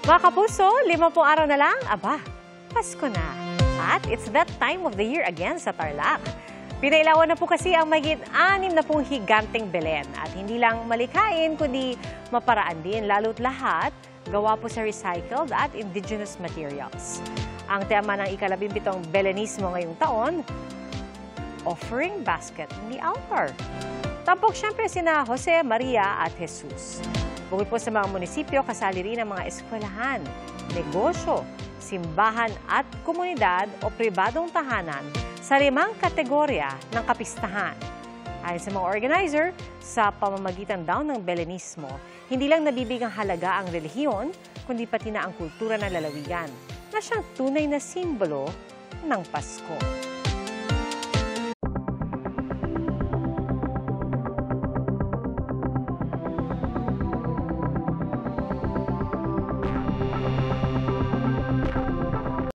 Mga kapuso, 50 araw na lang, aba, Pasko na. At it's that time of the year again sa Tarlac. Pinailawan na po kasi ang mahigit 60 higanteng Belen. At hindi lang malikhain, kundi maparaan din. Lalo't lahat, gawa po sa recycled at indigenous materials. Ang tema ng ika-17 Belenismo ngayong taon, Offering Basket in the Altar. Tampok siyempre sina Jose, Maria at Jesus. Bukod po sa mga munisipyo, kasali rin ang mga eskwelahan, negosyo, simbahan at komunidad o pribadong tahanan sa 5 kategorya ng kapistahan. Ayon sa mga organizer, sa pamamagitan daw ng Belenismo, hindi lang nabibigang halaga ang relihiyon, kundi pati na ang kultura ng lalawigan, na siyang tunay na simbolo ng Pasko.